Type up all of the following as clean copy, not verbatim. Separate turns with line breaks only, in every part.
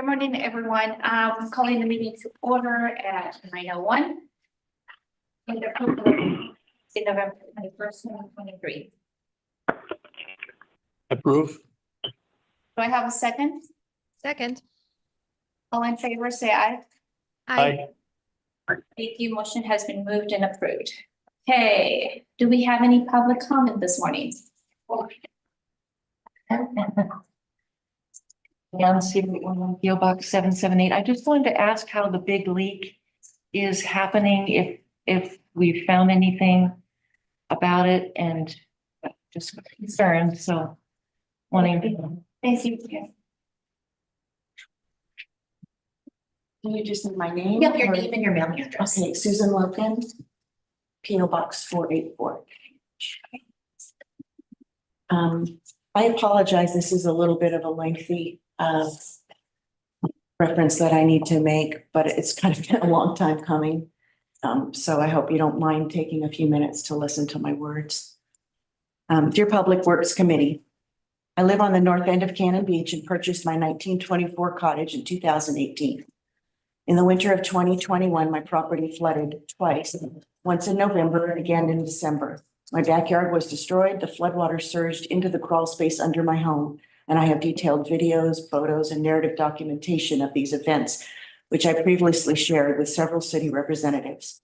Good morning, everyone. Calling the meeting to order at 9:01. In November 21st, 2023.
Approve.
Do I have a second?
Second.
All in favor, say aye.
Aye.
Thank you. Motion has been moved and approved. Okay, do we have any public comment this morning?
Nancy, PO Box 778. I just wanted to ask how the big leak is happening, if we found anything about it, and just concerned, so wanting to.
Thank you.
Can you just need my name?
Yep, your
or-
name and your mailing address.
Okay, Susan Logan, PO Box 484. I apologize, this is a little bit of a lengthy reference that I need to make, but it's kind of been a long time coming. So I hope you don't mind taking a few minutes to listen to my words. Dear Public Works Committee, I live on the north end of Cannon Beach and purchased my 1924 cottage in 2018. In the winter of 2021, my property flooded twice, once in November and again in December. My backyard was destroyed, the floodwater surged into the crawl space under my home, and I have detailed videos, photos, and narrative documentation of these events, which I previously shared with several city representatives.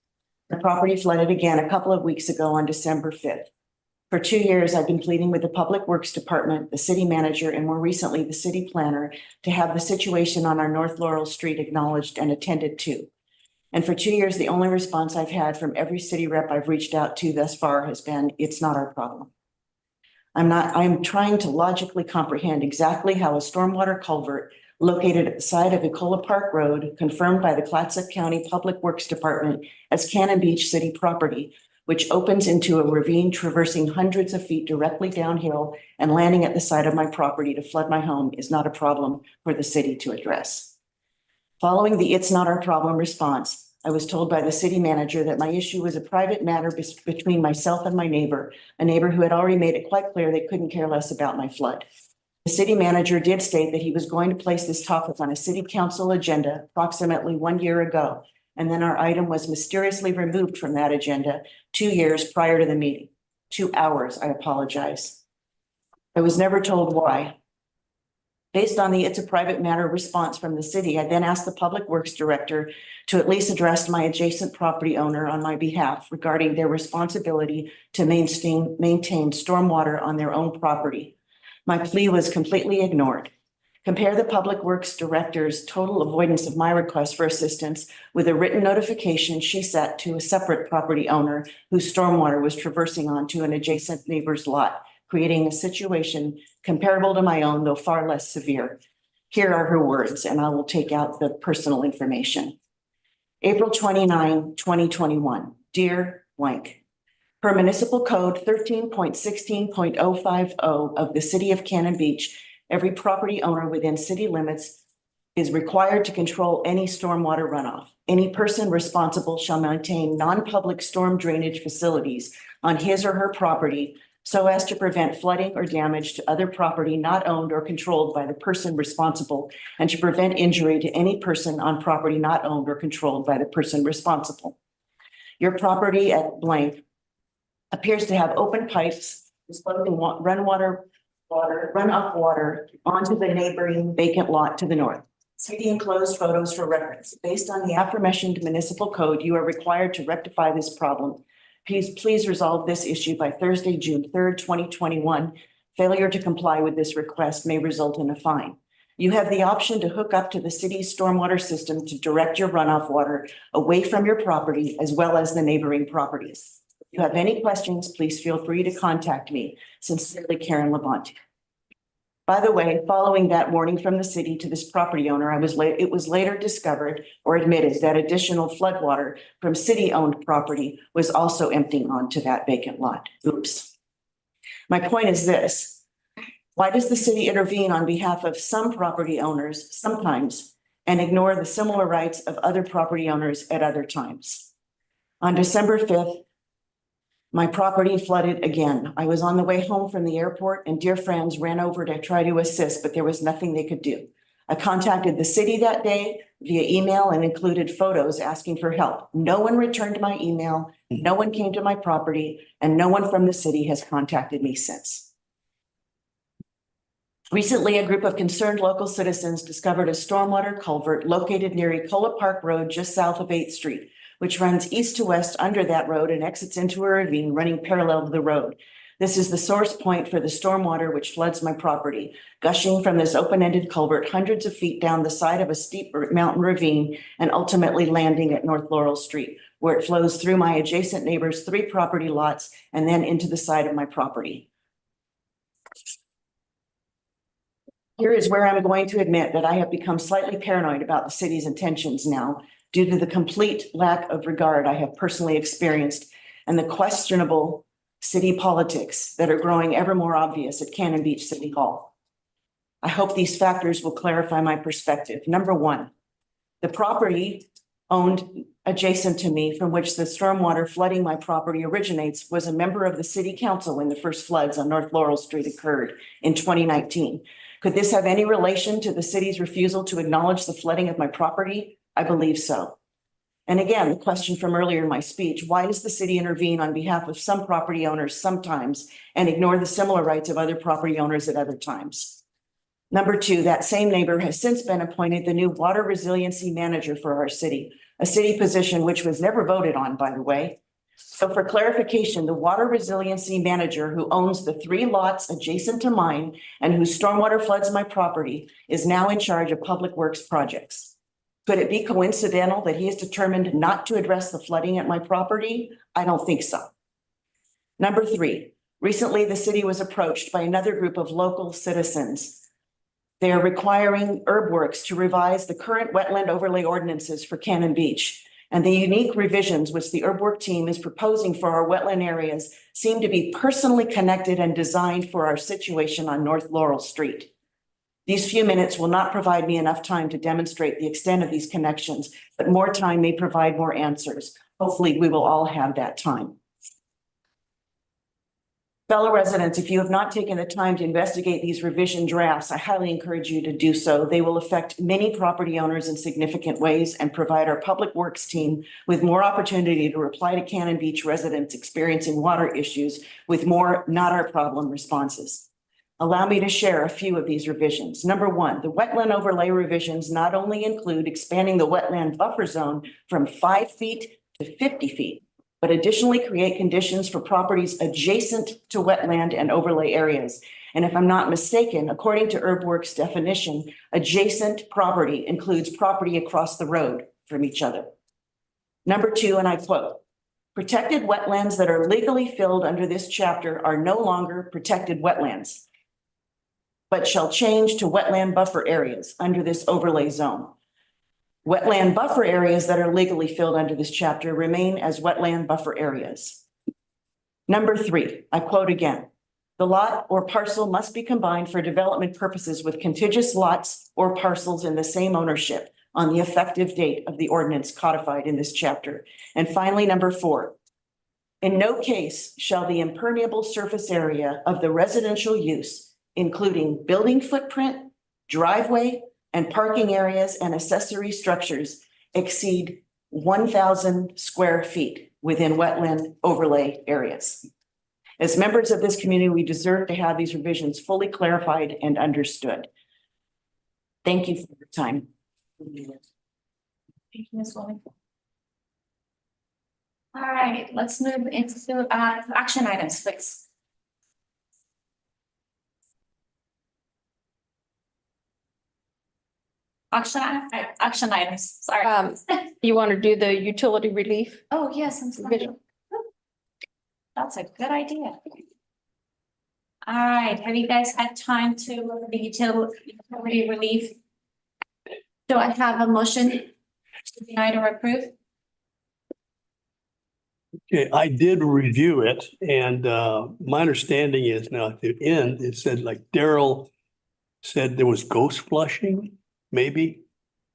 The property flooded again a couple of weeks ago on December 5th. For 2 years, I've been pleading with the Public Works Department, the city manager, and more recently, the city planner to have the situation on our North Laurel Street acknowledged and attended to. And for 2 years, the only response I've had from every city rep I've reached out to thus far has been, it's not our problem. I'm trying to logically comprehend exactly how a stormwater culvert located at the side of Ecola Park Road, confirmed by the Clatsop County Public Works Department as Cannon Beach city property, which opens into a ravine traversing hundreds of feet directly downhill and landing at the side of my property to flood my home, is not a problem for the city to address. Following the "it's not our problem" response, I was told by the city manager that my issue was a private matter between myself and my neighbor, a neighbor who had already made it quite clear they couldn't care less about my flood. The city manager did state that he was going to place this topic on a city council agenda approximately 1 year ago, and then our item was mysteriously removed from that agenda 2 years prior to the meeting. 2 hours, I apologize. I was never told why. Based on the "it's a private matter" response from the city, I then asked the Public Works Director to at least address my adjacent property owner on my behalf regarding their responsibility to maintain stormwater on their own property. My plea was completely ignored. Compare the Public Works Director's total avoidance of my request for assistance with a written notification she sent to a separate property owner whose stormwater was traversing onto an adjacent neighbor's lot, creating a situation comparable to my own, though far less severe. Here are her words, and I will take out the personal information. April 29, 2021. Dear blank. Per Municipal Code 13.16.050 of the City of Cannon Beach, every property owner within city limits is required to control any stormwater runoff. Any person responsible shall maintain non-public storm drainage facilities on his or her property so as to prevent flooding or damage to other property not owned or controlled by the person responsible, and to prevent injury to any person on property not owned or controlled by the person responsible. Your property at blank appears to have open pipes disposing runoff water onto the neighboring vacant lot to the north. See the enclosed photos for reference. Based on the aforementioned municipal code, you are required to rectify this problem. Please resolve this issue by Thursday, June 3rd, 2021. Failure to comply with this request may result in a fine. You have the option to hook up to the city's stormwater system to direct your runoff water away from your property as well as the neighboring properties. If you have any questions, please feel free to contact me. Sincerely, Karen Labonte. By the way, following that warning from the city to this property owner, it was later discovered or admitted that additional floodwater from city-owned property was also emptying onto that vacant lot. Oops. My point is this: why does the city intervene on behalf of some property owners sometimes and ignore the similar rights of other property owners at other times? On December 5th, my property flooded again. I was on the way home from the airport and dear friends ran over to try to assist, but there was nothing they could do. I contacted the city that day via email and included photos asking for help. No one returned my email, no one came to my property, and no one from the city has contacted me since. Recently, a group of concerned local citizens discovered a stormwater culvert located near Ecola Park Road just south of 8th Street, which runs east to west under that road and exits into a ravine running parallel to the road. This is the source point for the stormwater which floods my property, gushing from this open-ended culvert hundreds of feet down the side of a steep mountain ravine and ultimately landing at North Laurel Street, where it flows through my adjacent neighbor's 3 property lots and then into the side of my property. Here is where I'm going to admit that I have become slightly paranoid about the city's intentions now due to the complete lack of regard I have personally experienced and the questionable city politics that are growing ever more obvious at Cannon Beach City Hall. I hope these factors will clarify my perspective. Number one, the property owned adjacent to me from which the stormwater flooding my property originates was a member of the city council when the first floods on North Laurel Street occurred in 2019. Could this have any relation to the city's refusal to acknowledge the flooding of my property? I believe so. And again, the question from earlier in my speech, why does the city intervene on behalf of some property owners sometimes and ignore the similar rights of other property owners at other times? Number two, that same neighbor has since been appointed the new water resiliency manager for our city, a city position which was never voted on, by the way. So for clarification, the water resiliency manager who owns the 3 lots adjacent to mine and whose stormwater floods my property is now in charge of public works projects. Could it be coincidental that he is determined not to address the flooding at my property? I don't think so. Number 3, recently the city was approached by another group of local citizens. They are requiring Earthworks to revise the current wetland overlay ordinances for Cannon Beach. And the unique revisions which the Earthwork team is proposing for our wetland areas seem to be personally connected and designed for our situation on North Laurel Street. These few minutes will not provide me enough time to demonstrate the extent of these connections, but more time may provide more answers. Hopefully, we will all have that time. Fellow residents, if you have not taken the time to investigate these revision drafts, I highly encourage you to do so. They will affect many property owners in significant ways and provide our public works team with more opportunity to reply to Cannon Beach residents experiencing water issues with more not our problem responses. Allow me to share a few of these revisions. Number 1, the wetland overlay revisions not only include expanding the wetland buffer zone from 5 feet to 50 feet, but additionally create conditions for properties adjacent to wetland and overlay areas. And if I'm not mistaken, according to Earthworks definition, adjacent property includes property across the road from each other. Number 2, and I quote, protected wetlands that are legally filled under this chapter are no longer protected wetlands, but shall change to wetland buffer areas under this overlay zone. Wetland buffer areas that are legally filled under this chapter remain as wetland buffer areas. Number 3, I quote again, the lot or parcel must be combined for development purposes with contiguous lots or parcels in the same ownership on the effective date of the ordinance codified in this chapter. And finally, number 4, in no case shall the impermeable surface area of the residential use, including building footprint, driveway, and parking areas and accessory structures exceed 1,000 square feet within wetland overlay areas. As members of this community, we deserve to have these revisions fully clarified and understood. Thank you for your time.
Thank you, Ms. Willing. All right, let's move into action items, please. Action items, sorry.
You want to do the utility relief?
Oh, yes, I'm sorry. That's a good idea. All right, have you guys had time to look at the utility relief? Do I have a motion to deny or approve?
Okay, I did review it, and my understanding is now at the end, it said like Daryl said there was ghost flushing, maybe.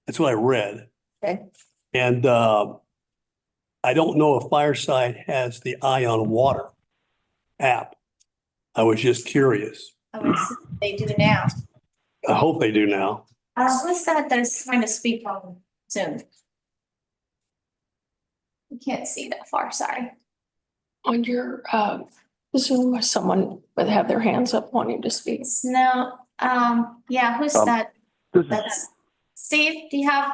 That's what I read.
Okay.
And I don't know if Fireside has the Eye on Water app. I was just curious.
Oh, they do now.
I hope they do now.
Who's that's trying to speak on Zoom? We can't see that far, sorry.
On your Zoom, someone would have their hands up wanting to speak.
No, yeah, who's
Um,
that?
This is,
That's Steve, do you have?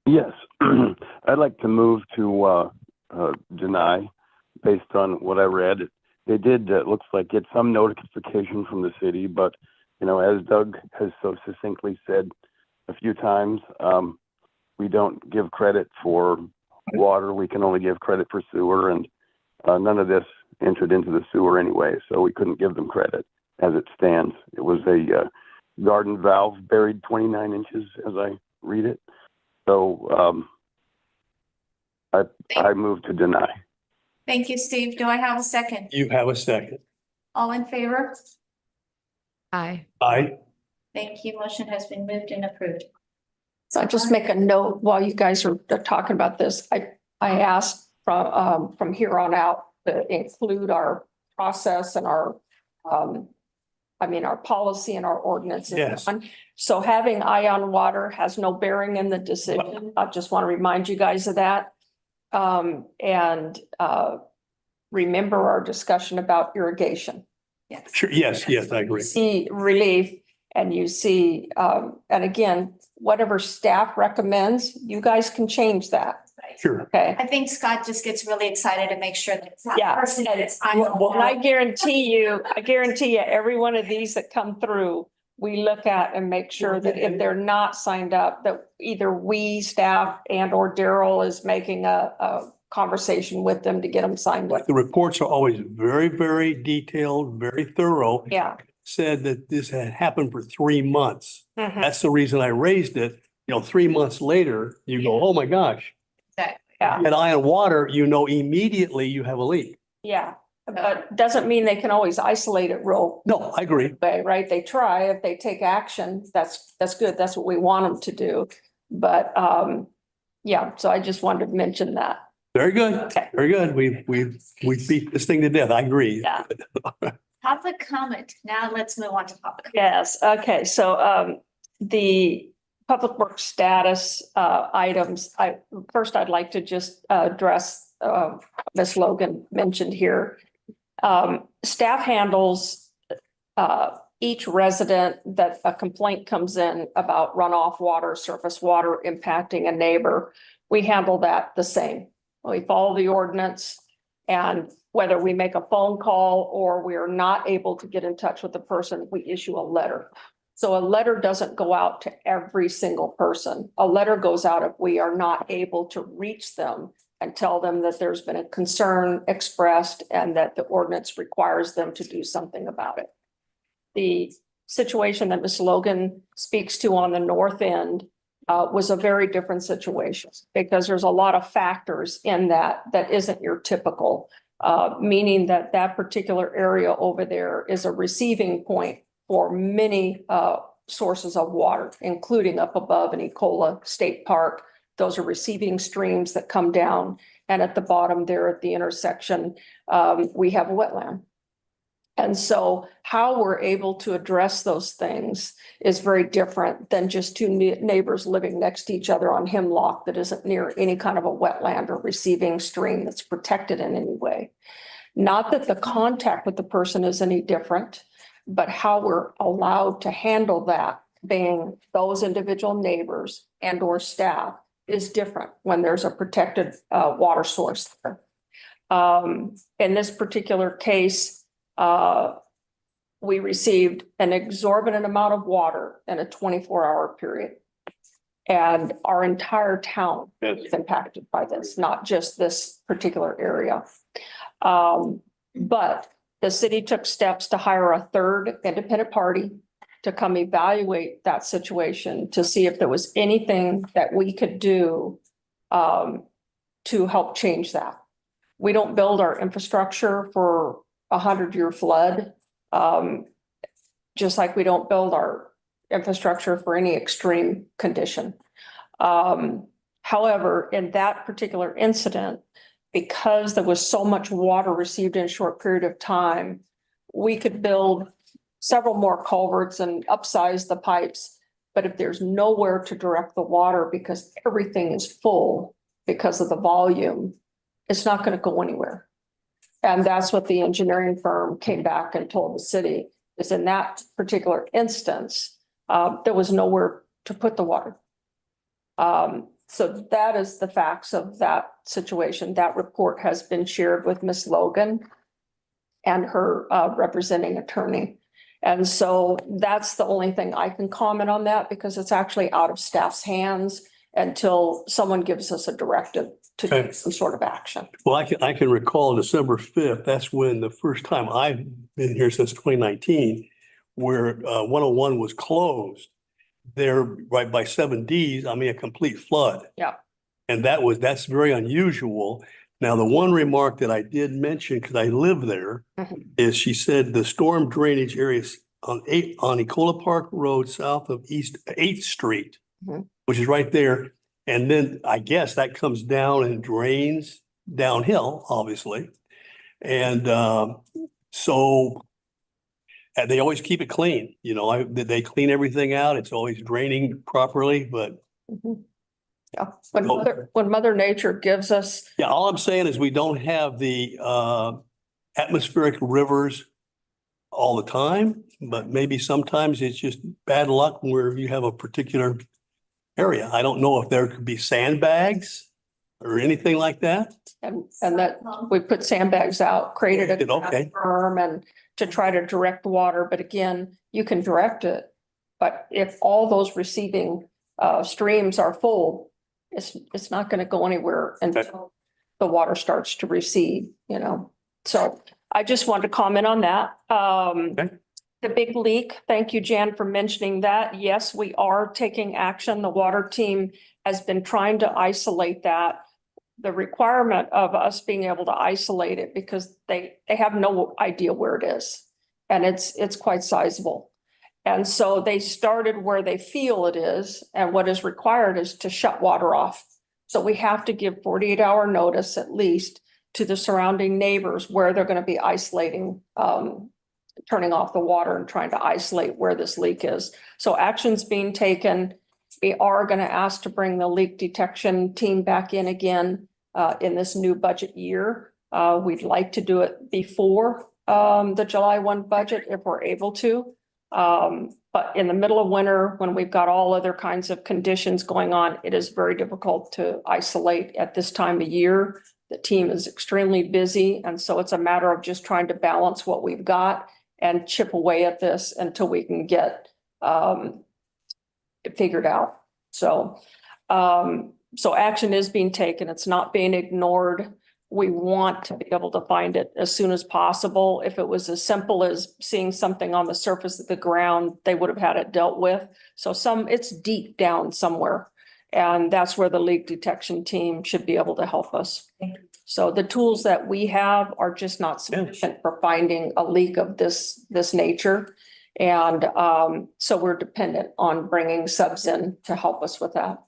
yes, I'd like to move to deny based on what I read. They did, it looks like, get some notification from the city, but, you know, as Doug has so succinctly said a few times, we don't give credit for water. We can only give credit for sewer, and none of this entered into the sewer anyway, so we couldn't give them credit as it stands. It was a garden valve buried 29 inches as I read it. So I move to deny.
Thank you, Steve. Do I have a second?
You have a second.
All in favor?
Aye.
Aye.
Thank you. Motion has been moved and approved.
So I just make a note while you guys are talking about this. I asked from here on out to include our process and our our policy and our ordinances.
Yes.
So having eye on water has no bearing in the decision. I just want to remind you guys of that. Remember our discussion about irrigation.
Yes.
Sure. Yes, I agree.
See relief and you see, and again, whatever staff recommends, you guys can change that.
Sure.
Okay.
I think Scott just gets really excited to make sure that it's that
Yeah.
person that it's.
Well, I guarantee you, every one of these that come through, we look at and make sure that if they're not signed up, that either we, staff and or Daryl is making a conversation with them to get them signed up.
The reports are always very, very detailed, very thorough.
Yeah.
Said that this had happened for 3 months.
Mhm.
That's the reason I raised it. 3 months later, you go, oh my gosh.
Yeah.
At eye on water, immediately you have a leak.
Yeah. But doesn't mean they can always isolate it real
No, I agree.
way, right? They try, if they take action, that's good. That's what we want them to do. But, yeah, so I just wanted to mention that.
Very good.
Okay.
Very good. We beat this thing to death. I agree.
Yeah.
Public comment. Now let's move on to public.
Yes, okay, so the public works status items, I'd like to just address Ms. Logan mentioned here. Staff handles each resident that a complaint comes in about runoff water, surface water impacting a neighbor. We handle that the same. We follow the ordinance, and whether we make a phone call or we are not able to get in touch with the person, we issue a letter. So a letter doesn't go out to every single person. A letter goes out if we are not able to reach them and tell them that there's been a concern expressed and that the ordinance requires them to do something about it. The situation that Ms. Logan speaks to on the north end was a very different situation because there's a lot of factors in that isn't your typical, meaning that particular area over there is a receiving point for many sources of water, including up above in Ecola State Park. Those are receiving streams that come down. And at the bottom there at the intersection, we have a wetland. And so how we're able to address those things is very different than just two neighbors living next to each other on Hemlock that isn't near any kind of a wetland or receiving stream that's protected in any way. Not that the contact with the person is any different, but how we're allowed to handle that, being those individual neighbors and or staff, is different when there's a protected water source there. In this particular case, we received an exorbitant amount of water in a 24-hour period. And our entire town is impacted by this, not just this particular area. But the city took steps to hire a third independent party to come evaluate that situation to see if there was anything that we could do to help change that. We don't build our infrastructure for a 100-year flood, just like we don't build our infrastructure for any extreme condition. However, in that particular incident, because there was so much water received in a short period of time, we could build several more culverts and upsize the pipes But if there's nowhere to direct the water because everything is full because of the volume, it's not going to go anywhere. And that's what the engineering firm came back and told the city, is in that particular instance, there was nowhere to put the water. So that is the facts of that situation. That report has been shared with Ms. Logan and her representing attorney. And so that's the only thing I can comment on that, because it's actually out of staff's hands until someone gives us a directive to
Okay.
take some sort of action.
Well, I can recall December 5th, that's when the first time I've been here since 2019, where 101 was closed. There, right by 7Ds, I mean, a complete flood.
Yeah.
And that's very unusual. Now, the one remark that I did mention, because I live there,
Mhm.
is she said the storm drainage areas on Ecola Park Road, south of East 8th Street,
Mhm.
which is right there. And then I guess that comes down and drains downhill, obviously. And so they always keep it clean, they clean everything out. It's always draining properly, but
Mhm. Yeah, when Mother Nature gives us,
yeah, all I'm saying is we don't have the atmospheric rivers all the time, but maybe sometimes it's just bad luck where you have a particular area. I don't know if there could be sandbags or anything like that.
and that we put sandbags out, created a
Okay.
berm and to try to direct water, but again, you can direct it. But if all those receiving streams are full, it's not going to go anywhere until the water starts to recede, So I just wanted to comment on that. The big leak, thank you, Jan, for mentioning that. Yes, we are taking action. The water team has been trying to isolate that. The requirement of us being able to isolate it, because they have no idea where it is. And it's quite sizable. And so they started where they feel it is, and what is required is to shut water off. So we have to give 48-hour notice at least to the surrounding neighbors where they're going to be isolating, turning off the water and trying to isolate where this leak is. So action's being taken. We are going to ask to bring the leak detection team back in again in this new budget year. We'd like to do it before the July 1 budget if we're able to. But in the middle of winter, when we've got all other kinds of conditions going on, it is very difficult to isolate at this time of year. The team is extremely busy, and so it's a matter of just trying to balance what we've got and chip away at this until we can get it figured out. So action is being taken. It's not being ignored. We want to be able to find it as soon as possible. If it was as simple as seeing something on the surface of the ground, they would have had it dealt with. So it's deep down somewhere. And that's where the leak detection team should be able to help us. So the tools that we have are just not sufficient for finding a leak of this nature. And so we're dependent on bringing subs in to help us with that.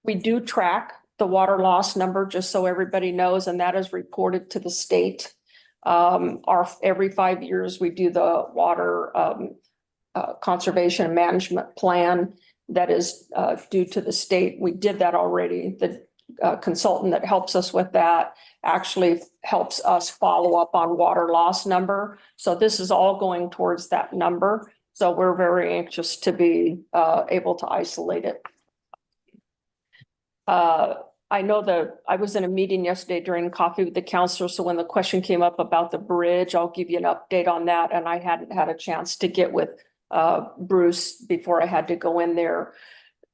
We do track the water loss number, just so everybody knows, and that is reported to the state. Every 5 years, we do the water conservation and management plan that is due to the state. We did that already. The consultant that helps us with that actually helps us follow up on water loss number. So this is all going towards that number. So we're very anxious to be able to isolate it. I know that I was in a meeting yesterday during coffee with the counselor. So when the question came up about the bridge, I'll give you an update on that. And I hadn't had a chance to get with Bruce before I had to go in there.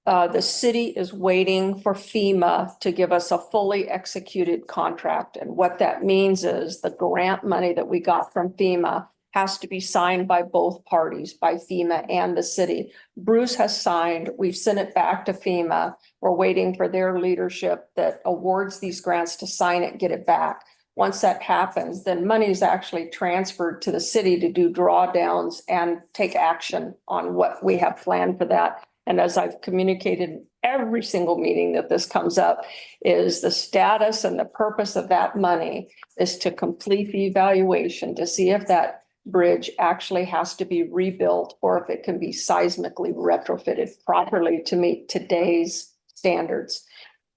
The city is waiting for FEMA to give us a fully executed contract. And what that means is the grant money that we got from FEMA has to be signed by both parties, by FEMA and the city. Bruce has signed. We've sent it back to FEMA. We're waiting for their leadership that awards these grants to sign it, get it back. Once that happens, then money is actually transferred to the city to do drawdowns and take action on what we have planned for that. And as I've communicated every single meeting that this comes up, is the status and the purpose of that money is to complete the evaluation to see if that bridge actually has to be rebuilt or if it can be seismically retrofitted properly to meet today's standards.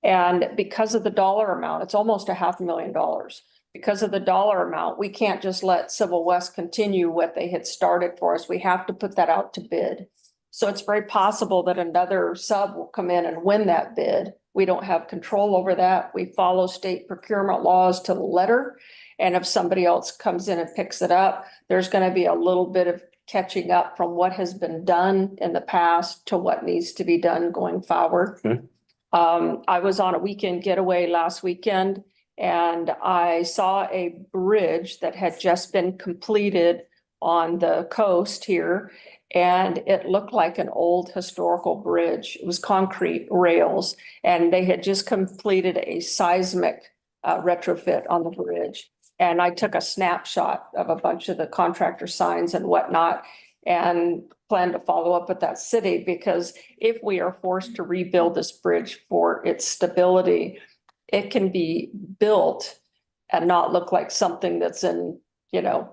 And because of the dollar amount, it's almost $500,000. Because of the dollar amount, we can't just let Civil West continue what they had started for us. We have to put that out to bid. So it's very possible that another sub will come in and win that bid. We don't have control over that. We follow state procurement laws to the letter. And if somebody else comes in and picks it up, there's going to be a little bit of catching up from what has been done in the past to what needs to be done going forward.
Okay.
I was on a weekend getaway last weekend and I saw a bridge that had just been completed on the coast here. And it looked like an old historical bridge. It was concrete rails and they had just completed a seismic retrofit on the bridge. And I took a snapshot of a bunch of the contractor signs and whatnot and plan to follow up with that city, because if we are forced to rebuild this bridge for its stability, it can be built and not look like something that's in,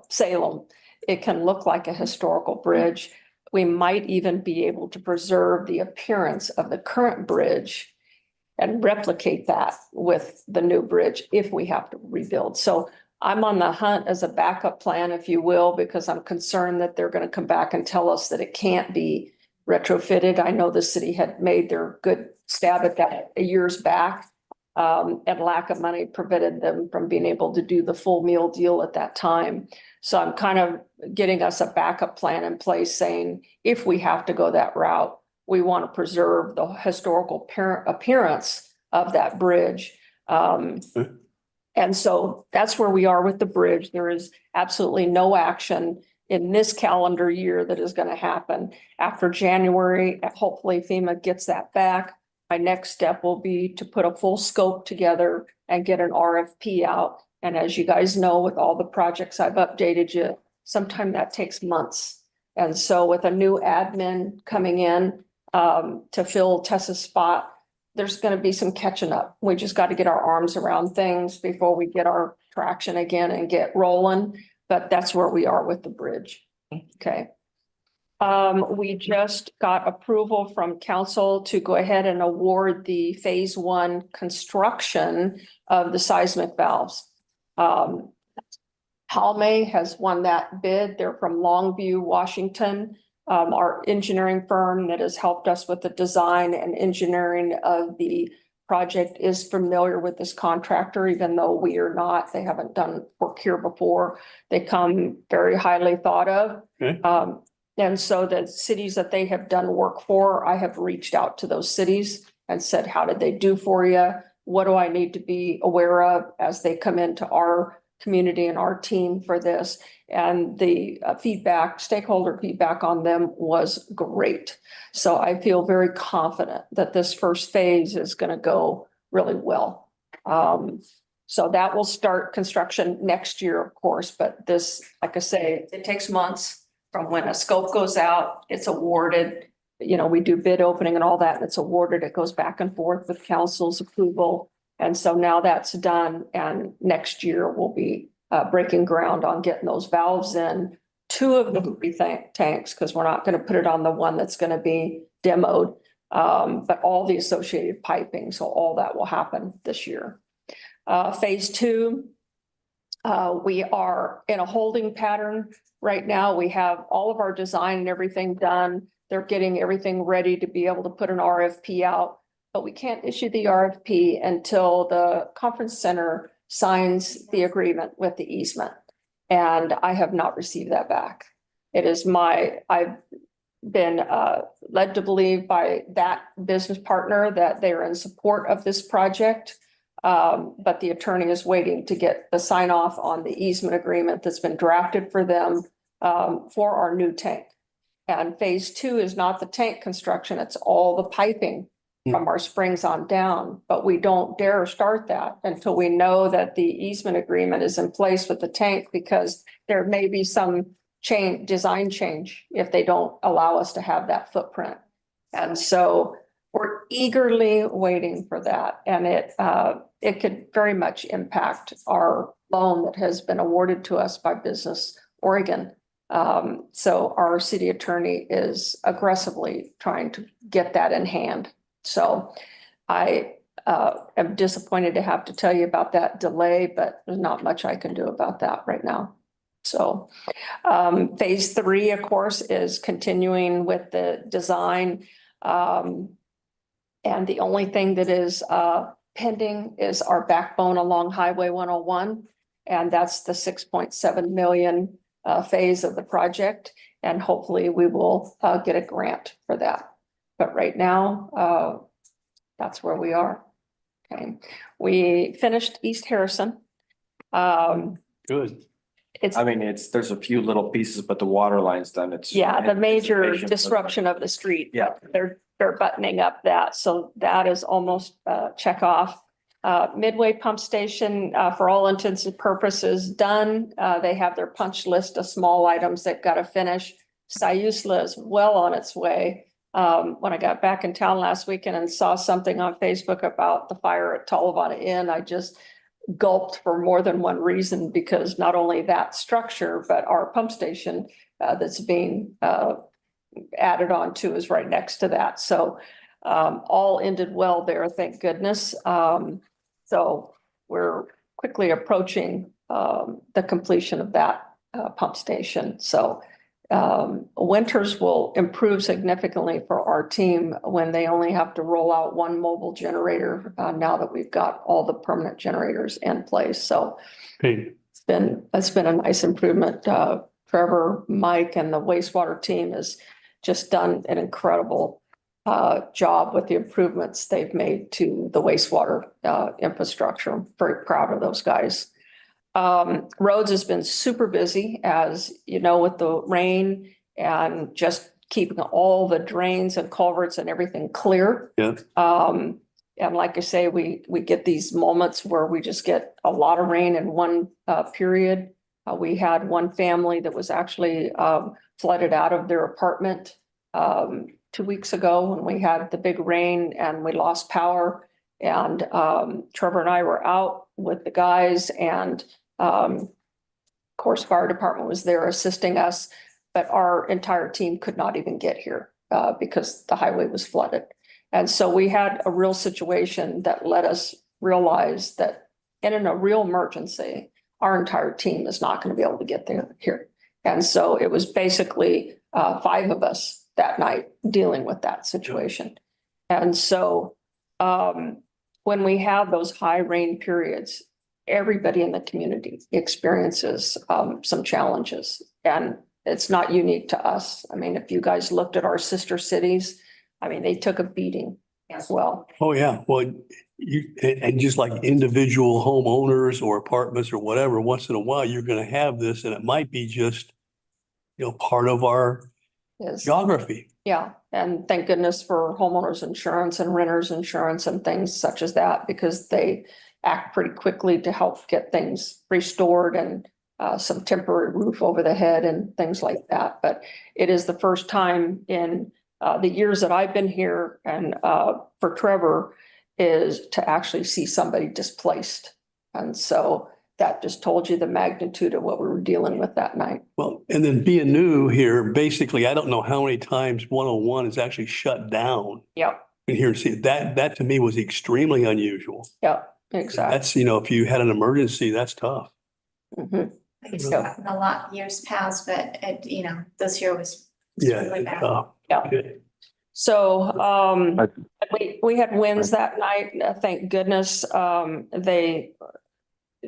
Salem. It can look like a historical bridge. We might even be able to preserve the appearance of the current bridge and replicate that with the new bridge if we have to rebuild. So I'm on the hunt as a backup plan, if you will, because I'm concerned that they're going to come back and tell us that it can't be retrofitted. I know the city had made their good stab at that years back. And lack of money prevented them from being able to do the full meal deal at that time. So I'm kind of getting us a backup plan in place saying, if we have to go that route, we want to preserve the historical appearance of that bridge. And so that's where we are with the bridge. There is absolutely no action in this calendar year that is going to happen. After January, hopefully FEMA gets that back. My next step will be to put a full scope together and get an RFP out. And as you guys know, with all the projects I've updated you, sometimes that takes months. And so with a new admin coming in to fill Tessa's spot, there's going to be some catching up. We just got to get our arms around things before we get our traction again and get rolling. But that's where we are with the bridge. Okay. We just got approval from council to go ahead and award the phase 1 construction of the seismic valves. Halme has won that bid. They're from Longview, Washington. Our engineering firm that has helped us with the design and engineering of the project is familiar with this contractor, even though we are not. They haven't done work here before. They come very highly thought of.
Okay.
And so the cities that they have done work for, I have reached out to those cities and said, how did they do for you? What do I need to be aware of as they come into our community and our team for this? And the stakeholder feedback on them was great. So I feel very confident that this first phase is going to go really well. So that will start construction next year, of course, but this, like I say, it takes months. From when a scope goes out, it's awarded, we do bid opening and all that, and it's awarded, it goes back and forth with council's approval. And so now that's done, and next year we'll be breaking ground on getting those valves in. 2 of the 3 tanks, because we're not going to put it on the one that's going to be demoed, but all the associated piping, so all that will happen this year. Phase 2, we are in a holding pattern. Right now, we have all of our design and everything done. They're getting everything ready to be able to put an RFP out, but we can't issue the RFP until the conference center signs the agreement with the easement. And I have not received that back. I've been led to believe by that business partner that they're in support of this project. But the attorney is waiting to get the sign off on the easement agreement that's been drafted for them for our new tank. And phase 2 is not the tank construction, it's all the piping from our springs on down. But we don't dare start that until we know that the easement agreement is in place with the tank, because there may be some design change if they don't allow us to have that footprint. And so we're eagerly waiting for that. And it could very much impact our loan that has been awarded to us by Business Oregon So our city attorney is aggressively trying to get that in hand. So I am disappointed to have to tell you about that delay, but there's not much I can do about that right now. So phase 3, of course, is continuing with the design. And the only thing that is pending is our backbone along Highway 101. And that's the 6.7 million phase of the project. And hopefully we will get a grant for that. But right now, that's where we are. Okay, we finished East Harrison.
Good.
It's,
I mean, there's a few little pieces, but the water line's done. It's.
yeah, the major
anticipation for the-
disruption of the street.
Yeah.
They're buttoning up that, so that is almost check off. Midway Pump Station, for all intents and purposes, done. They have their punch list of small items they've got to finish. Siusla is well on its way. When I got back in town last weekend and saw something on Facebook about the fire at Talivana Inn, I just gulped for more than one reason, because not only that structure, but our pump station that's being added on to is right next to that. So all ended well there, thank goodness. So we're quickly approaching the completion of that pump station. So winters will improve significantly for our team when they only have to roll out one mobile generator now that we've got all the permanent generators in place. So
Hey,
it's been a nice improvement. Trevor, Mike, and the wastewater team has just done an incredible job with the improvements they've made to the wastewater infrastructure. I'm very proud of those guys. Roads has been super busy, as you know, with the rain and just keeping all the drains and culverts and everything clear.
yeah,
And like I say, we get these moments where we just get a lot of rain in one period. We had one family that was actually flooded out of their apartment 2 weeks ago when we had the big rain and we lost power. And Trevor and I were out with the guys, and of course, fire department was there assisting us, but our entire team could not even get here because the highway was flooded. And so we had a real situation that let us realize that in a real emergency, our entire team is not going to be able to get there here. And so it was basically 5 of us that night dealing with that situation. And so when we have those high rain periods, everybody in the community experiences some challenges, and it's not unique to us. I mean, if you guys looked at our sister cities, I mean, they took a beating as well.
oh, yeah, well, and just like individual homeowners or apartments or whatever, once in a while, you're gonna have this, and it might be just, part of our
Is,
geography.
yeah, and thank goodness for homeowners insurance and renters insurance and things such as that, because they act pretty quickly to help get things restored and some temporary roof over the head and things like that. But it is the first time in the years that I've been here, and for Trevor, is to actually see somebody displaced. And so that just told you the magnitude of what we were dealing with that night.
Well, and then being new here, basically, I don't know how many times 101 is actually shut down.
Yep,
And here, see, that to me was extremely unusual.
yep, exactly.
That's, if you had an emergency, that's tough.
Mhm.
It's gotten a lot years past, but this year was
Yeah.
really bad.
Yeah.
Okay.
So,
I-
we had winds that night, thank goodness.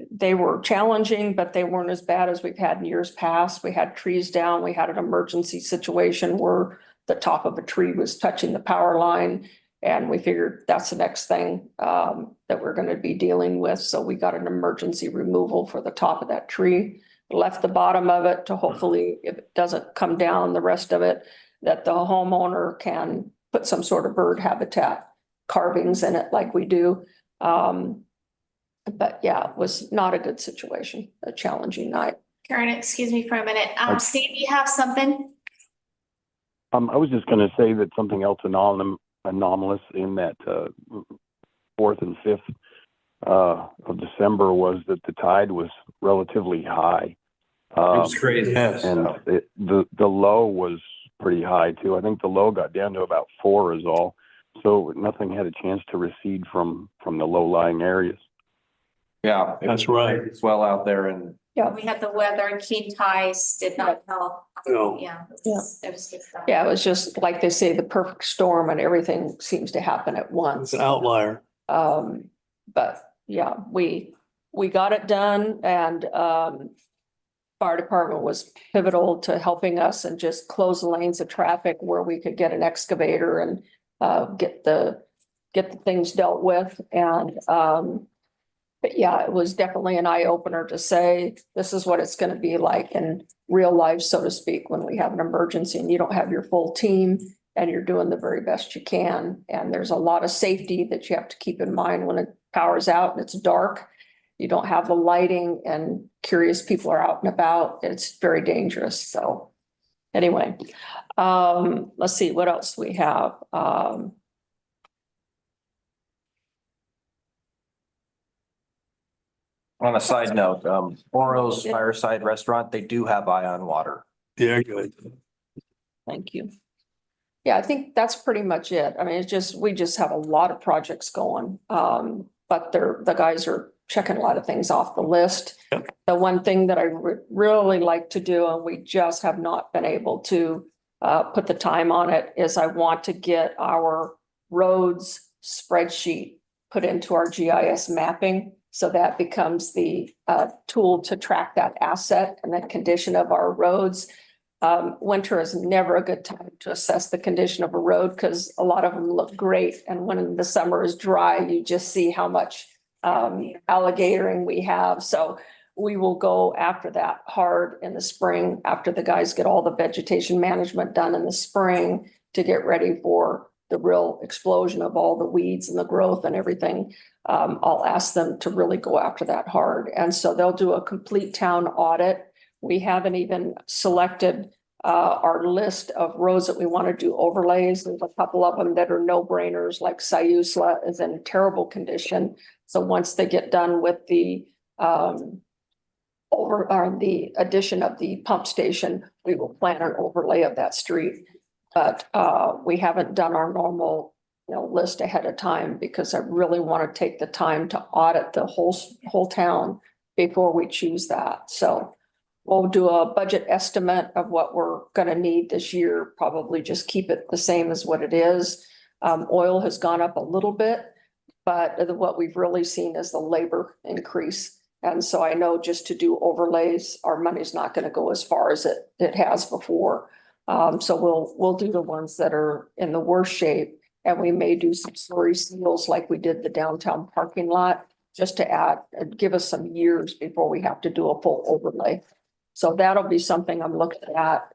They were challenging, but they weren't as bad as we've had in years past. We had trees down. We had an emergency situation where the top of a tree was touching the power line. And we figured that's the next thing that we're going to be dealing with. So we got an emergency removal for the top of that tree, left the bottom of it to hopefully, if it doesn't come down, the rest of it, that the homeowner can put some sort of bird habitat carvings in it like we do. But yeah, it was not a good situation, a challenging night.
Karen, excuse me for a minute. Steve, you have something?
I was just gonna say that something else anomalous in that 4th and 5th of December was that the tide was relatively high.
It was crazy.
Yes.
And the low was pretty high too. I think the low got down to about 4 is all. So nothing had a chance to recede from the low-lying areas.
Yeah.
That's right.
It's well out there and
We had the weather, keen tides did not help.
No.
Yeah.
Yeah.
It was just.
Yeah, it was just like they say, the perfect storm and everything seems to happen at
It's
once.
an outlier.
But yeah, we got it done and, fire department was pivotal to helping us and just close the lanes of traffic where we could get an excavator and, get the things dealt with and, but yeah, it was definitely an eye opener to say, this is what it's gonna be like in real life, so to speak, when we have an emergency and you don't have your full team and you're doing the very best you can. And there's a lot of safety that you have to keep in mind when it powers out and it's dark. You don't have the lighting and curious people are out and about. It's very dangerous. So anyway, let's see what else we have.
on a side note, Oro's Fireside Restaurant, they do have ion water.
Yeah, good.
Thank you. Yeah, I think that's pretty much it. I mean, it's just, we just have a lot of projects going. But the guys are checking a lot of things off the list.
Yep.
The one thing that I really like to do, and we just have not been able to put the time on it, is I want to get our roads spreadsheet put into our GIS mapping. So that becomes the tool to track that asset and the condition of our roads. Winter is never a good time to assess the condition of a road because a lot of them look great. And when the summer is dry, you just see how much alligatoring we have. So we will go after that hard in the spring after the guys get all the vegetation management done in the spring to get ready for the real explosion of all the weeds and the growth and everything. I'll ask them to really go after that hard. And so they'll do a complete town audit. We haven't even selected our list of roads that we want to do overlays. There's a couple of them that are no brainers, like Sayusla is in terrible condition. So once they get done with the the addition of the pump station, we will plan an overlay of that street. But we haven't done our normal, list ahead of time because I really want to take the time to audit the whole town before we choose that. So we'll do a budget estimate of what we're gonna need this year, probably just keep it the same as what it is. Oil has gone up a little bit, but what we've really seen is the labor increase. And so I know just to do overlays, our money's not gonna go as far as it has before. So we'll do the ones that are in the worst shape. And we may do some slurry seals like we did the downtown parking lot, just to give us some years before we have to do a full overlay. So that'll be something I'm looking at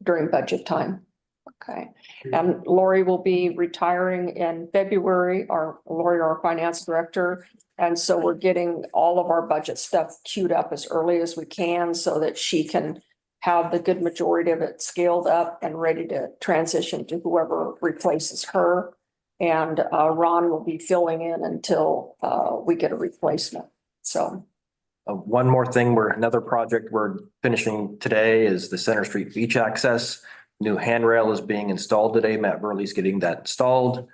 during budget time. Okay, and Lori will be retiring in February, Lori, our finance director. And so we're getting all of our budget stuff queued up as early as we can so that she can have the good majority of it scaled up and ready to transition to whoever replaces her. And Ron will be filling in until we get a replacement. So.
One more thing, another project we're finishing today is the Center Street Beach access. New handrail is being installed today. Matt Burley's getting that installed.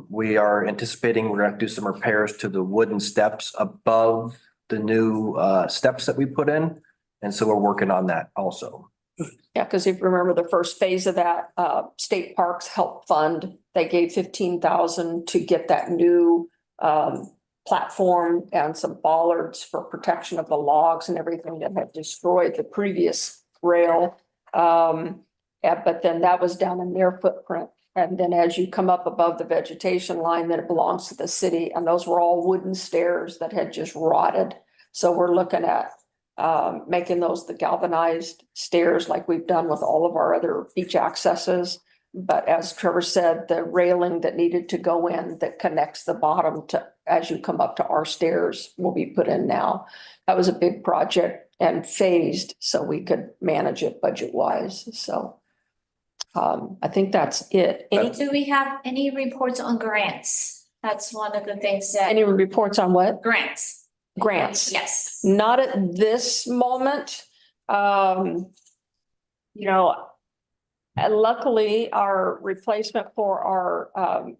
We are anticipating we're gonna do some repairs to the wooden steps above the new steps that we put in. And so we're working on that also.
Yeah, because if you remember the first phase of that, state parks helped fund, they gave 15,000 to get that new platform and some bollards for protection of the logs and everything that had destroyed the previous rail. But then that was down in their footprint. And then as you come up above the vegetation line, then it belongs to the city. And those were all wooden stairs that had just rotted. So we're looking at making those the galvanized stairs like we've done with all of our other beach accesses. But as Trevor said, the railing that needed to go in that connects the bottom to, as you come up to our stairs, will be put in now. That was a big project and phased so we could manage it budget wise. So I think that's it.
Do we have any reports on grants? That's one of the things that
Any reports on what?
grants.
grants.
Yes.
Not at this moment. You know, luckily, our replacement for our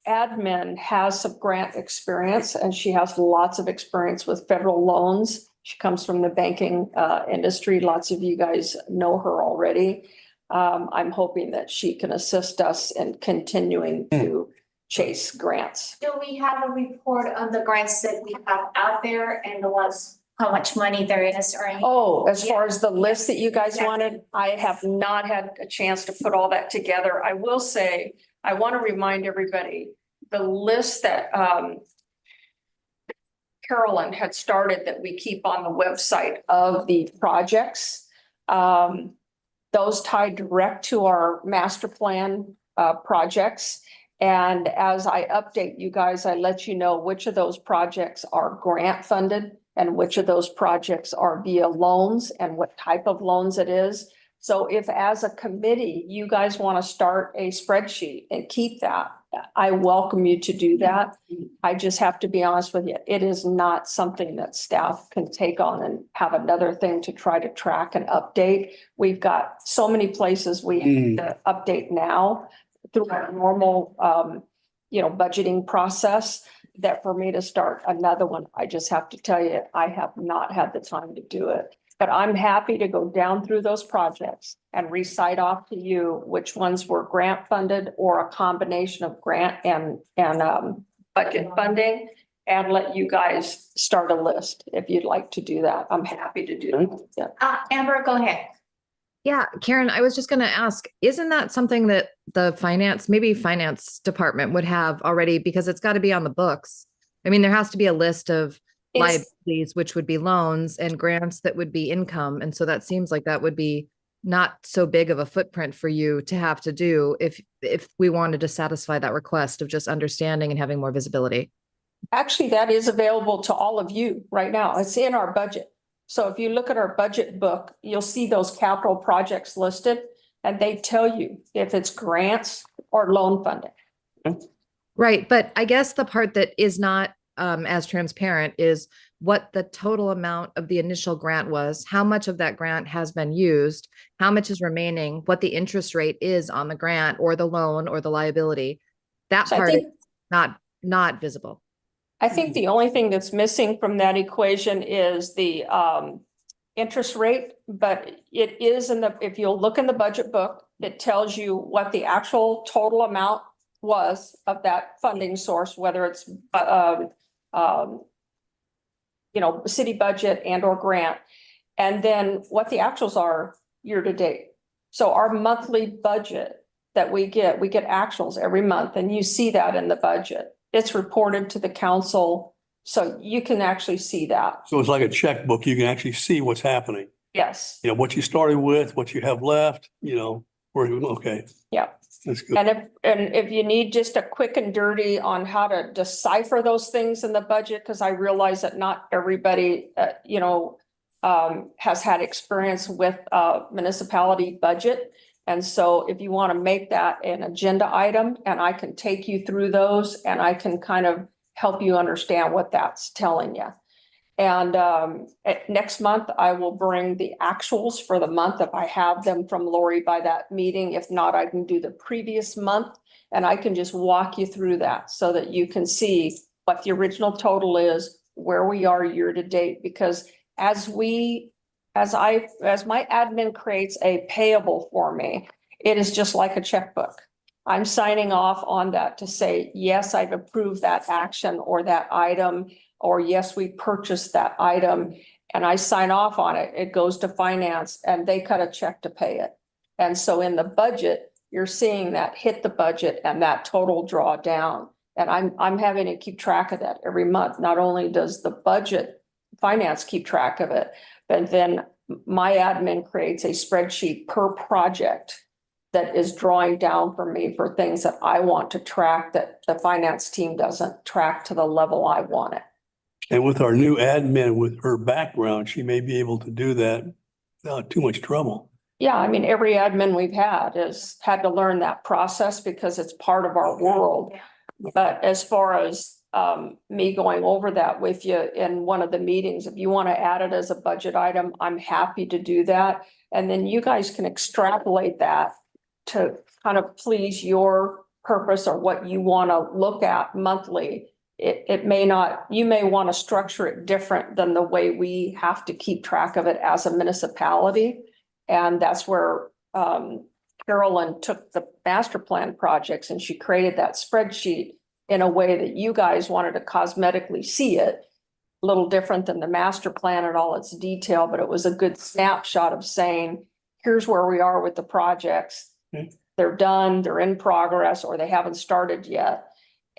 admin has some grant experience and she has lots of experience with federal loans. She comes from the banking industry. Lots of you guys know her already. I'm hoping that she can assist us in continuing to chase grants.
Do we have a report on the grants that we have out there and the ones, how much money there is or anything?
Oh, as far as the list that you guys
Exactly.
wanted, I have not had a chance to put all that together. I will say, I want to remind everybody, the list that Carolyn had started that we keep on the website of the projects. Those tie direct to our master plan projects. And as I update you guys, I let you know which of those projects are grant funded and which of those projects are via loans and what type of loans it is. So if as a committee, you guys want to start a spreadsheet and keep that, I welcome you to do that. I just have to be honest with you, it is not something that staff can take on and have another thing to try to track and update. We've got so many places we have to update now through our normal, budgeting process, that for me to start another one, I just have to tell you, I have not had the time to do it. But I'm happy to go down through those projects and recite off to you which ones were grant funded or a combination of grant and budget funding, and let you guys start a list if you'd like to do that. I'm happy to do that. Yeah.
Amber, go ahead.
Yeah, Karen, I was just going to ask, isn't that something that the finance department would have already, because it's got to be on the books? I mean, there has to be a list of liabilities, which would be loans, and grants that would be income. And so that seems like that would be not so big of a footprint for you to have to do if we wanted to satisfy that request of just understanding and having more visibility.
Actually, that is available to all of you right now. It's in our budget. So if you look at our budget book, you'll see those capital projects listed, and they tell you if it's grants or loan funding.
Right. But I guess the part that is not as transparent is what the total amount of the initial grant was, how much of that grant has been used, how much is remaining, what the interest rate is on the grant or the loan or the liability. That
So I
part is
think-
not visible.
I think the only thing that's missing from that equation is the interest rate, but it is if you'll look in the budget book, it tells you what the actual total amount was of that funding source, whether it's city budget and or grant, and then what the actuals are year to date. So our monthly budget that we get actuals every month, and you see that in the budget. It's reported to the council, so you can actually see that.
So it's like a checkbook. You can actually see what's happening.
Yes,
What you started with, what you have left, okay.
yeah.
That's good.
And if you need just a quick and dirty on how to decipher those things in the budget, because I realize that not everybody, has had experience with municipality budget. And so if you want to make that an agenda item, and I can take you through those and I can kind of help you understand what that's telling you. And next month, I will bring the actuals for the month if I have them from Lori by that meeting. If not, I can do the previous month and I can just walk you through that so that you can see what the original total is, where we are year to date, because as my admin creates a payable for me, it is just like a checkbook. I'm signing off on that to say, yes, I've approved that action or that item, or yes, we purchased that item, and I sign off on it. It goes to finance and they cut a check to pay it. And so in the budget, you're seeing that hit the budget and that total draw down. And I'm having to keep track of that every month. Not only does the budget finance keep track of it, but then my admin creates a spreadsheet per project that is drawing down for me for things that I want to track that the finance team doesn't track to the level I want it.
And with our new admin, with her background, she may be able to do that without too much trouble.
Yeah, I mean, every admin we've had has had to learn that process because it's part of our world. But as far as me going over that with you in one of the meetings. If you want to add it as a budget item, I'm happy to do that. And then you guys can extrapolate that to kind of please your purpose or what you want to look at monthly. It may not, you may want to structure it different than the way we have to keep track of it as a municipality. And that's where Carolyn took the master plan projects and she created that spreadsheet in a way that you guys wanted to cosmetically see it. A little different than the master plan and all its detail, but it was a good snapshot of saying, here's where we are with the projects.
Okay.
They're done, they're in progress, or they haven't started yet.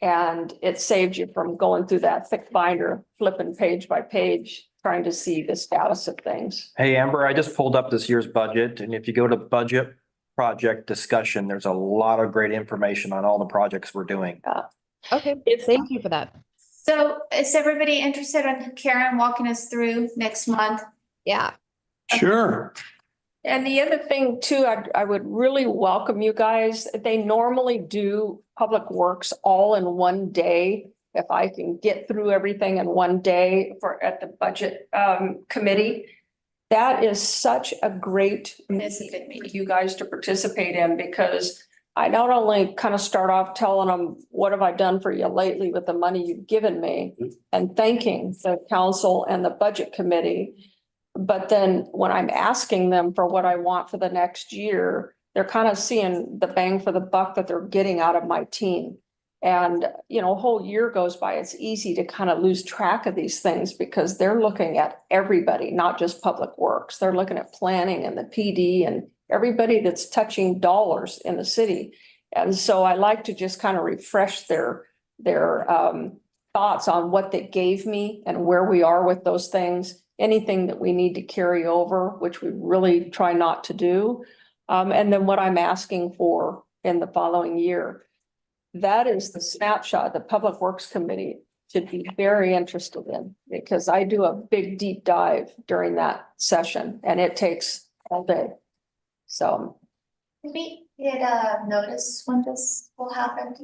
And it saved you from going through that thick binder, flipping page by page, trying to see the status of things.
Hey, Amber, I just pulled up this year's budget, and if you go to budget project discussion, there's a lot of great information on all the projects we're doing.
Okay, thank you for that.
So is everybody interested in Karen walking us through next month?
Yeah.
Sure.
And the other thing too, I would really welcome you guys. They normally do Public Works all in one day. If I can get through everything in one day at the budget committee. That is such a great meeting for you guys to participate in, because I not only kind of start off telling them, what have I done for you lately with the money you've given me, and thanking the council and the budget committee. But then when I'm asking them for what I want for the next year, they're kind of seeing the bang for the buck that they're getting out of my team. And, you know, a whole year goes by, it's easy to kind of lose track of these things because they're looking at everybody, not just Public Works. They're looking at planning and the PD and everybody that's touching dollars in the city. And so I like to just kind of refresh their thoughts on what they gave me and where we are with those things. Anything that we need to carry over, which we really try not to do. And then what I'm asking for in the following year. That is the snapshot the Public Works Committee should be very interested in, because I do a big deep dive during that session and it takes all day. So.
Maybe get a notice when this will happen.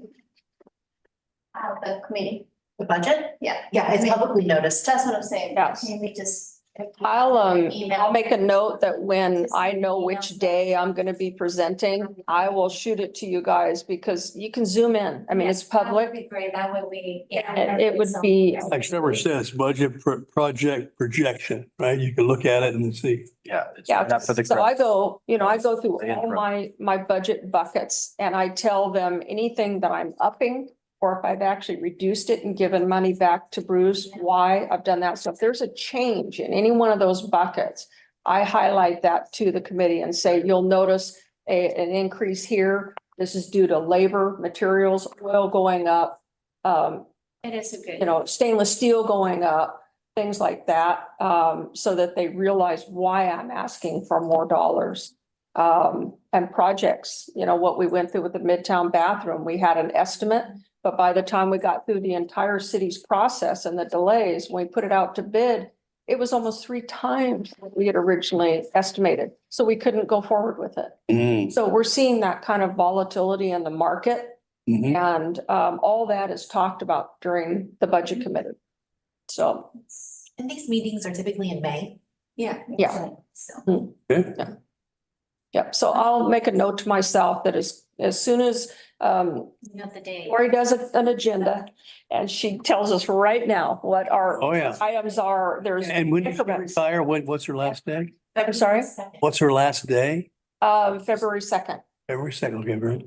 The committee.
The budget?
Yeah.
Yeah, it's publicly noticed.
That's what I'm saying.
Yes.
Can we just?
I'll make a note that when I know which day I'm gonna be presenting, I will shoot it to you guys, because you can zoom in. I mean, it's
That would
public.
be great. That would be.
And it would be,
Like Trevor says, budget project projection, right? You can look at it and see.
Yeah.
yeah,
Not for the
so I go, I go through
The
all
intro.
my budget buckets and I tell them anything that I'm upping, or if I've actually reduced it and given money back to Bruce, why I've done that. So if there's a change in any one of those buckets, I highlight that to the committee and say, you'll notice an increase here. This is due to labor, materials, oil going up,
It is a good.
stainless steel going up, things like that, so that they realize why I'm asking for more dollars. And projects, what we went through with the Midtown bathroom, we had an estimate, but by the time we got through the entire city's process and the delays, when we put it out to bid, it was almost 3 times what we had originally estimated. So we couldn't go forward with it. So we're seeing that kind of volatility in the market.
Mhm.
And all that is talked about during the budget committee. So,
And these meetings are typically in May.
Yeah.
Yeah.
So.
yeah, so I'll make a note to myself that as soon as
Not the day.
Lori does an agenda and she tells us right now what our
Oh, yeah.
items are, there's.
And when did she
increments.
retire? What's her last day?
I'm sorry,
What's her last day?
February 2nd.
Every second, okay, very.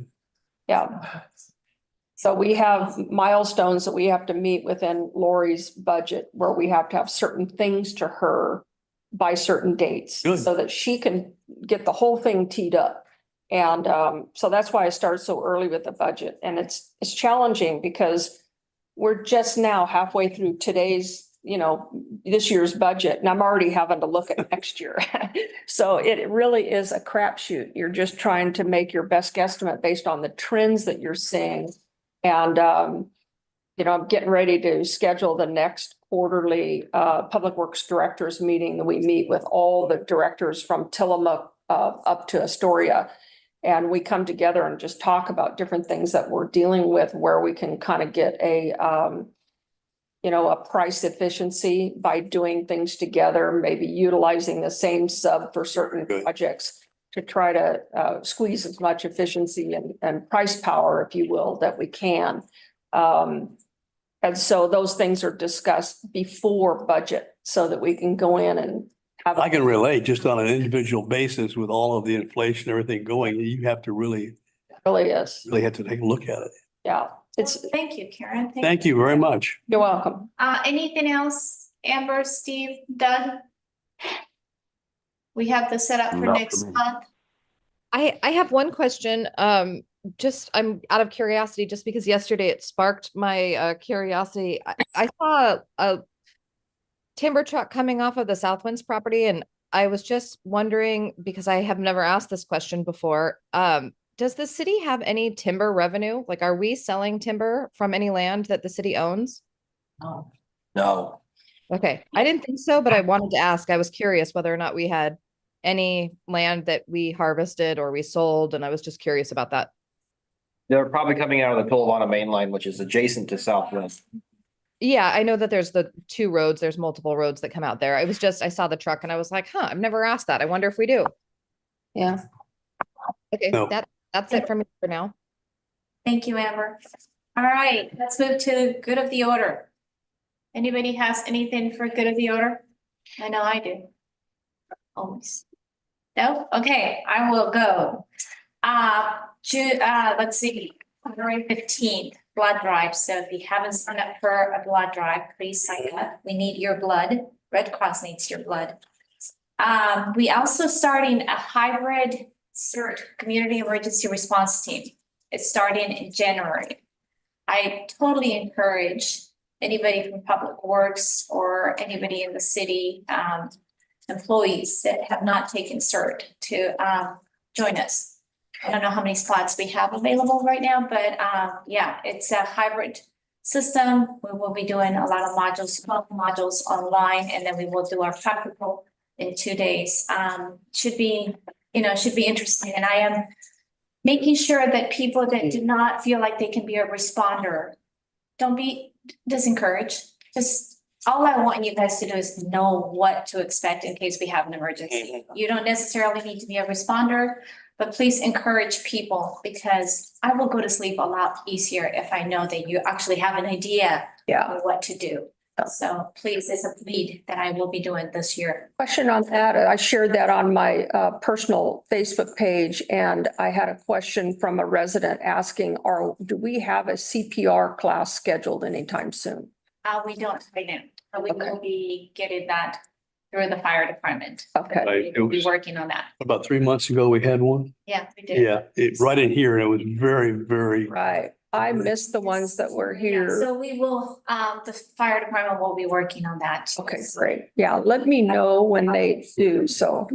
Yeah. So we have milestones that we have to meet within Lori's budget, where we have to have certain things to her by certain dates.
Good.
So that she can get the whole thing teed up. And so that's why I started so early with the budget. And it's challenging because we're just now halfway through today's, this year's budget, and I'm already having to look at next year. So it really is a crapshoot. You're just trying to make your best guesstimate based on the trends that you're seeing. And, I'm getting ready to schedule the next quarterly Public Works Directors meeting that we meet with all the directors from Tillamook up to Astoria. And we come together and just talk about different things that we're dealing with, where we can kind of get a a price efficiency by doing things together, maybe utilizing the same sub for certain
Good.
projects to try to squeeze as much efficiency and price power, if you will, that we can. And so those things are discussed before budget so that we can go in and have.
I can relate just on an individual basis with all of the inflation, everything going, you have to really
Really is.
have to take a look at it.
Yeah, it's,
Thank you, Karen.
Thank you very much.
you're welcome.
Anything else? Amber, Steve, Doug? We have the setup for
Not for
next
me.
month.
I have one question. Just I'm out of curiosity, just because yesterday it sparked my curiosity. I saw a timber truck coming off of the Southwinds property, and I was just wondering, because I have never asked this question before. Does the city have any timber revenue? Like, are we selling timber from any land that the city owns?
No.
Okay, I didn't think so, but I wanted to ask. I was curious whether or not we had any land that we harvested or we sold, and I was just curious about that.
They're probably coming out of the Tullavana main line, which is adjacent to Southwest.
Yeah, I know that there's the two roads, there's multiple roads that come out there. I saw the truck and I was like, I've never asked that. I wonder if we do.
Yeah.
Okay,
No.
that's it for me for now.
Thank you, Amber. All right, let's move to good of the order. Anybody has anything for good of the order? I know I do. Always. No? Okay, I will go. Let's see, February 15th, blood drive. So if you haven't signed up for a blood drive, please sign up. We need your blood. Red Cross needs your blood. We also starting a hybrid CERT, Community Emergency Response Team. It's starting in January. I totally encourage anybody from Public Works or anybody in the city, employees that have not taken CERT to join us. I don't know how many spots we have available right now, but yeah, it's a hybrid system. We will be doing a lot of modules, 12 modules online, and then we will do our practical in 2 days. Should be interesting. And I am making sure that people that do not feel like they can be a responder, don't be discouraged. Just all I want you guys to do is know what to expect in case we have an emergency. You don't necessarily need to be a responder, but please encourage people, because I will go to sleep a lot easier if I know that you actually have an idea
Yeah.
of what to do. So please, it's a lead that I will be doing this year.
Question on that. I shared that on my personal Facebook page, and I had a question from a resident asking, do we have a CPR class scheduled anytime soon?
We don't right now, but we
Okay.
will be getting that through the fire department.
Okay.
Right,
We'll be
it was-
working on that.
About 3 months ago, we had one.
Yeah, we did.
Yeah, right in here, and it was very, very,
Right. I missed the ones that were
Yeah,
here.
so we will, the fire department will be working on that.
Okay, great. Yeah, let me know when they do. So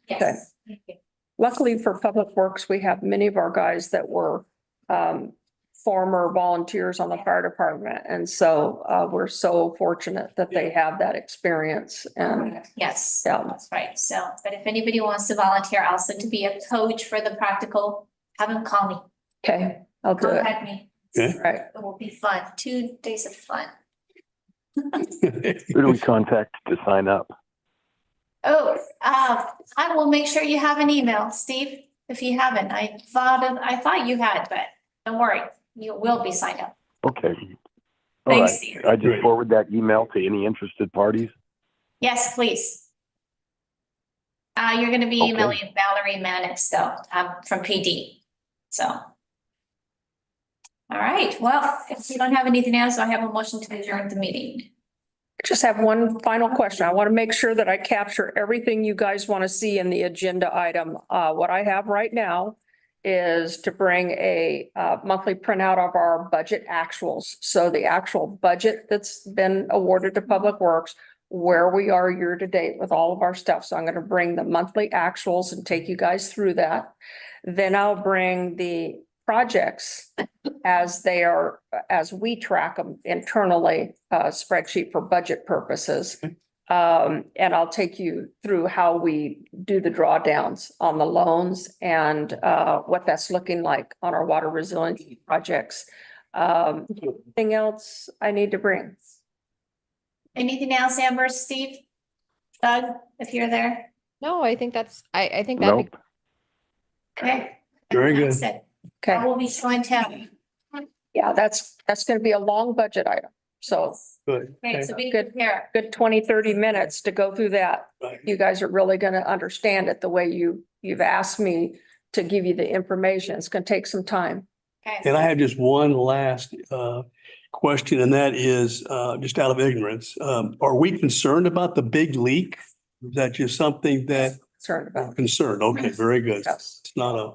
Yes. Thank you.
luckily for Public Works, we have many of our guys that were former volunteers on the fire department. And so we're so fortunate that they have that experience and
Yes,
yeah.
that's right. So, but if anybody wants to volunteer also to be a coach for the practical, have them call me,
Okay, I'll do it.
contact me.
Okay.
Right.
It will be fun. 2 days of fun.
Who do we contact to sign up?
Oh, I will make sure you have an email, Steve, if you haven't. I thought you had, but don't worry, you will be signed up.
Okay. All
Thanks,
right.
Steve.
I just
Great.
forward that email to any interested parties.
Yes, please. You're gonna be
Okay.
emailing Valerie Mannix though, from PD, so. All right, well, if you don't have anything else, I have a motion to adjourn the meeting.
Just have one final question. I want to make sure that I capture everything you guys want to see in the agenda item. What I have right now is to bring a monthly printout of our budget actuals. So the actual budget that's been awarded to Public Works, where we are year to date with all of our stuff. So I'm going to bring the monthly actuals and take you guys through that. Then I'll bring the projects as we track them internally, spreadsheet for budget purposes. And I'll take you through how we do the drawdowns on the loans and what that's looking like on our water resiliency projects. Anything else I need to bring?
Anything else, Amber, Steve? Doug, if you're there?
No, I think I think that'd be
Nope.
Okay.
Very good.
That's it.
Okay,
I will be showing town.
yeah, that's gonna be a long budget item. So
Good.
Okay, so be
Good.
prepared.
good 20-30 minutes to go through that.
Right.
You guys are really gonna understand it the way you've asked me to give you the information. It's gonna take some time.
Okay.
And I have just one last question, and that is just out of ignorance. Are we concerned about the big leak? Is that just something that
Concerned
we're
about.
concerned? Okay, very good.
Yes.
It's not a,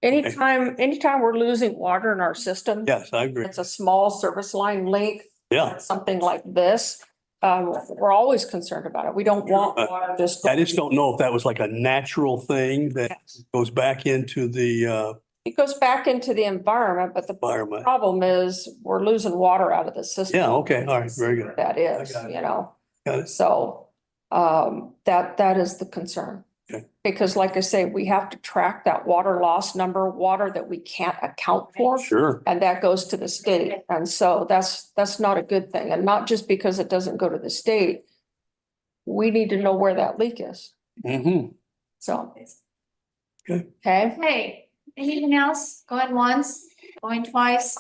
Anytime we're losing water in our system.
yes, I agree.
It's a small service line link,
Yeah,
something like this. We're always concerned about it. We don't want water just.
I just don't know if that was like a natural thing that goes back into the
It goes back into the environment, but the
environment.
problem is we're losing water out of the system.
Yeah, okay, all right, very good.
That is,
I got it.
you know,
Got it.
so, that is the concern.
Okay.
Because like I say, we have to track that water loss number, water that we can't account for.
Sure.
And that goes to the state. And so that's not a good thing. And not just because it doesn't go to the state. We need to know where that leak is.
Mm-hmm.
So.
Okay.
Okay,
Okay, anything else? Going once, going twice?